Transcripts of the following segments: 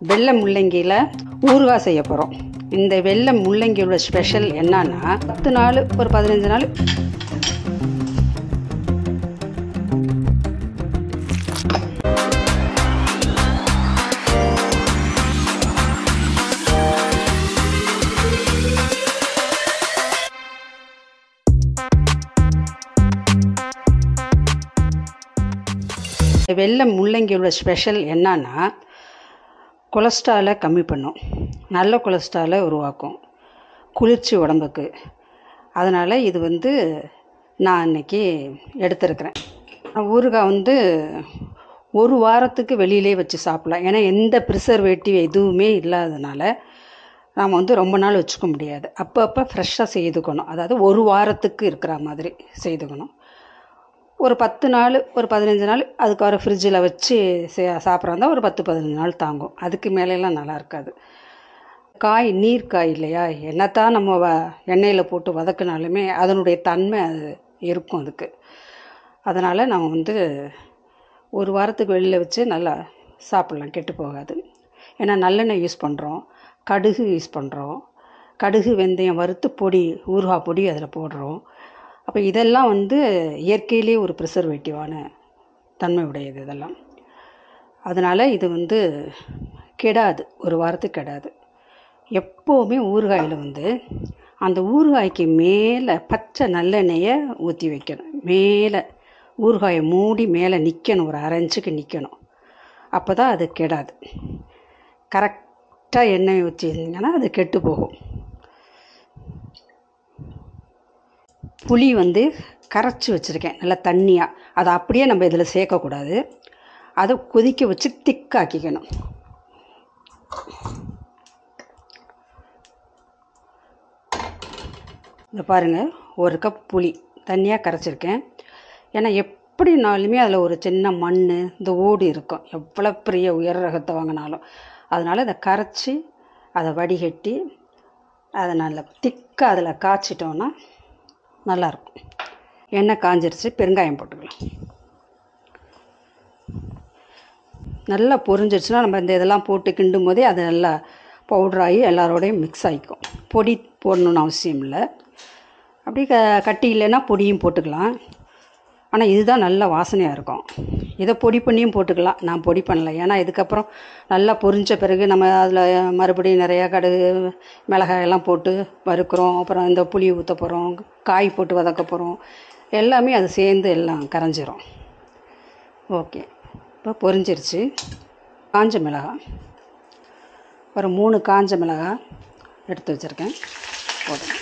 வெள்ளை முள்ளங்கியில் ஊறுகாய் செய்ய போகிறோம். இந்த வெள்ளை முள்ளங்கியோட ஸ்பெஷல் என்னன்னா 10 நாள் ஒரு 15 நாள் வெள்ளை முள்ளங்கியோட ஸ்பெஷல் என்னன்னா கொலஸ்ட்ராலை கம்மி பண்ணும், நல்ல கொலஸ்ட்ராலை உருவாக்கும், குளிர்ச்சி உடம்புக்கு. அதனால் இது நான் இன்றைக்கி எடுத்துருக்கிறேன். ஊறுகாய் ஒரு வாரத்துக்கு வெளியிலே வச்சு சாப்பிட்லாம். ஏன்னா எந்த ப்ரிசர்வேட்டிவ் எதுவுமே இல்லாததுனால நாம் ரொம்ப நாள் வச்சுக்க முடியாது. அப்பப்போ ஃப்ரெஷ்ஷாக செய்துக்கணும். அதாவது ஒரு வாரத்துக்கு இருக்கிற மாதிரி செய்துக்கணும். ஒரு 10 நாள் ஒரு 15 நாள் அதுக்கு ஃப்ரிட்ஜில் வச்சு சாப்பிட்றதா ஒரு 10-15 நாள் தாங்கும். அதுக்கு மேலெல்லாம் நல்லா இருக்காது. காய் நீர்க்காய் இல்லையா, என்னத்தான் நம்ம எண்ணெயில் போட்டு வதக்கினாலுமே அதனுடைய தன்மை அது இருக்கும் அதுக்கு. அதனால் நம்ம ஒரு வாரத்துக்கு வெளியில் வச்சு நல்லா சாப்பிட்லாம், கெட்டு போகாது. ஏன்னா நல்லெண்ணெய் யூஸ் பண்ணுறோம், கடுகு யூஸ் பண்ணுறோம், கடுகு வெந்தயம் வறுத்து பொடி, ஊறுகாய் பொடி அதில் போடுறோம். அப்போ இதெல்லாம் இயற்கையிலே ஒரு ப்ரிசர்வேட்டிவான தன்மை உடையது இதெல்லாம். அதனால் இது கெடாது, ஒரு வாரத்துக்கு கெடாது. எப்போவுமே ஊறுகாயில் அந்த ஊறுகாய்க்கு மேலே பச்சை நல்லெண்ணெயை ஊற்றி வைக்கணும். மேலே ஊறுகாயை மூடி மேலே நிற்கணும், ஒரு அரை இன்ச்சுக்கு நிற்கணும். அப்போ தான் அது கெடாது. கரெக்டாக எண்ணெய் ஊற்றிங்கன்னா அது கெட்டு போகும். புளி கரைச்சி வச்சுருக்கேன் நல்லா தண்ணியாக. அதை அப்படியே நம்ம இதில் சேர்க்கக்கூடாது. அதை கொதிக்க வச்சு திக்காக்கிக்கணும். இந்த பாருங்கள், 1 கப் புளி தண்ணியாக கரைச்சிருக்கேன். ஏன்னா எப்படினாலுமே அதில் ஒரு சின்ன மண் இந்த ஓடு இருக்கும், எவ்வளோ பெரிய உயர் ரகத்தை வாங்கினாலும். அதனால் அதை கரைச்சி அதை வடிகட்டி அதை நல்லா திக்காக அதில் காய்ச்சிட்டோன்னா நல்லாயிருக்கும். எண்ணெய் காஞ்சிருச்சு, பெருங்காயம் போட்டுக்கலாம். நல்லா பொரிஞ்சிருச்சுன்னா நம்ம இதெல்லாம் போட்டு கிண்டும் போதே அது நல்லா பவுட்ராகி எல்லாரோடையும் மிக்ஸ் ஆகிக்கும். பொடி போடணுன்னு அவசியம் இல்லை. அப்படி கட்டி இல்லைன்னா பொடியும் போட்டுக்கலாம். ஆனால் இதுதான் நல்ல வாசனையாக இருக்கும். இதை பொடி பண்ணியும் போட்டுக்கலாம். நான் பொடி பண்ணலை, ஏன்னா இதுக்கப்புறம் நல்லா பொரிஞ்ச பிறகு நம்ம அதில் மறுபடியும் நிறையா கடுகு மிளகாயெல்லாம் போட்டு வறுக்கிறோம். அப்புறம் இந்த புளி ஊற்ற போகிறோம், காய் போட்டு வதக்க போகிறோம். எல்லாமே அது சேர்ந்து எல்லாம் கரைஞ்சிரும். ஓகே, இப்போ பொரிஞ்சிருச்சு. காஞ்ச மிளகாய் ஒரு 3 காஞ்ச மிளகாய் எடுத்து வச்சுருக்கேன், போடுங்க.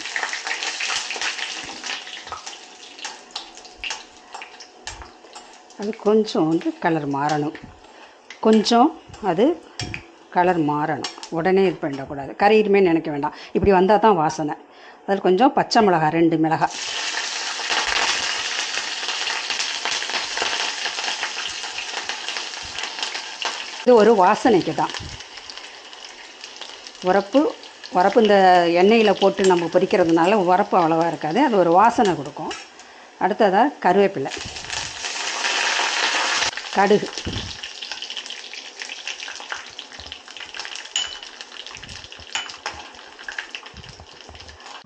அது கொஞ்சம் கலர் மாறணும். கொஞ்சம் அது கலர் மாறணும். உடனே இது பண்ணக்கூடாது, கறியுமே நினைக்க வேண்டாம். இப்படி வந்தால் தான் வாசனை. அதில் கொஞ்சம் பச்சை மிளகாய் 2 மிளகாய். இது ஒரு வாசனைக்கு தான். உரப்பு இந்த எண்ணெயில் போட்டு நம்ம பொரிக்கிறதுனால உரப்பு அவ்வளோவா இருக்காது, அது ஒரு வாசனை கொடுக்கும். அடுத்ததாக கருவேப்பிலை, கடுகு,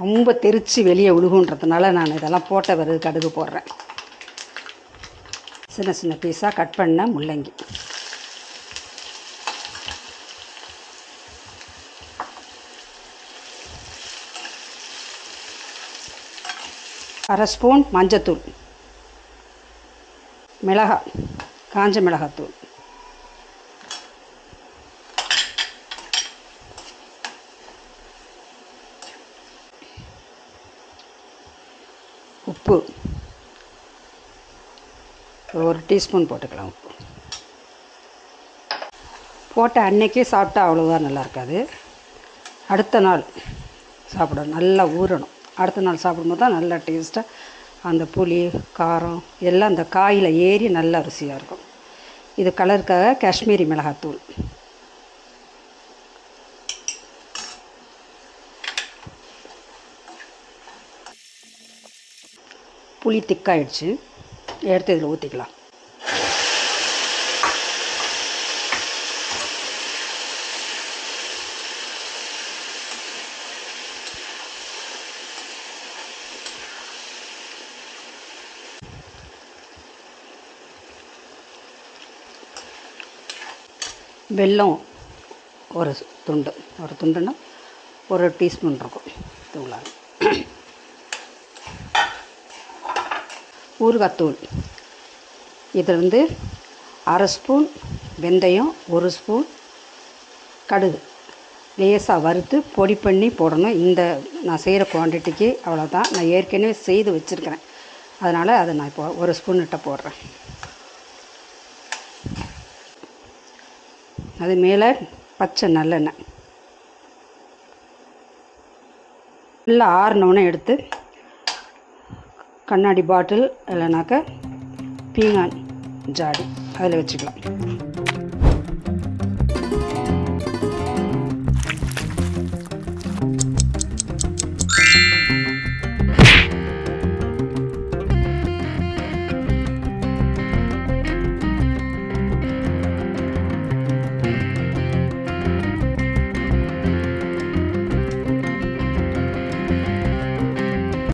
ரொம்ப தெரித்து வெளியே உழுகுன்றதுனால நான் இதெல்லாம் போட்ட பிறகு கடுகு போடுறேன். சின்ன சின்ன பீஸாக கட் பண்ண முள்ளங்கி, அரை ஸ்பூன் மஞ்சத்தூள், மிளகாய், காஞ்ச மிளகாத்தூள், உப்பு 1 டீஸ்பூன் போட்டுக்கலாம். உப்பு போட்ட அன்னைக்கே சாப்பிட்டா அவ்வளோதான் நல்லா இருக்காது. அடுத்த நாள் சாப்பிடணும், நல்லா ஊறணும். அடுத்த நாள் சாப்பிடும்போது தான் நல்லா டேஸ்ட்டாக அந்த புளி காரம் எல்லாம் அந்த காயில் ஏறி நல்லா ருசியாக இருக்கும். இது கலருக்காக காஷ்மீரி மிளகாத்தூள். புளி திக்காயிடுச்சு, எடுத்து இதில் ஊற்றிக்கலாம். வெல்லம் ஒரு துண்டுன்னா ஒரு டீஸ்பூன் இருக்கும் தூளாக. ஊறுகாத்தூள் இதில் வந்து அரை ஸ்பூன் வெந்தயம், 1 ஸ்பூன் கடுகு லேசாக வறுத்து பொடி பண்ணி போடணும். இந்த நான் செய்கிற குவான்டிட்டிக்கு அவ்வளோதான். நான் ஏற்கனவே செய்து வச்சுருக்கிறேன், அதனால் அதை நான் இப்போ 1 ஸ்பூன் கிட்ட போடுறேன். அது மேலே பச்சை நல்லெண்ணெய் நல்லா ஆறினோன்னே எடுத்து கண்ணாடி பாட்டில் இல்லைனாக்கா பீங்கான் ஜாடி அதில் வச்சுக்கலாம்.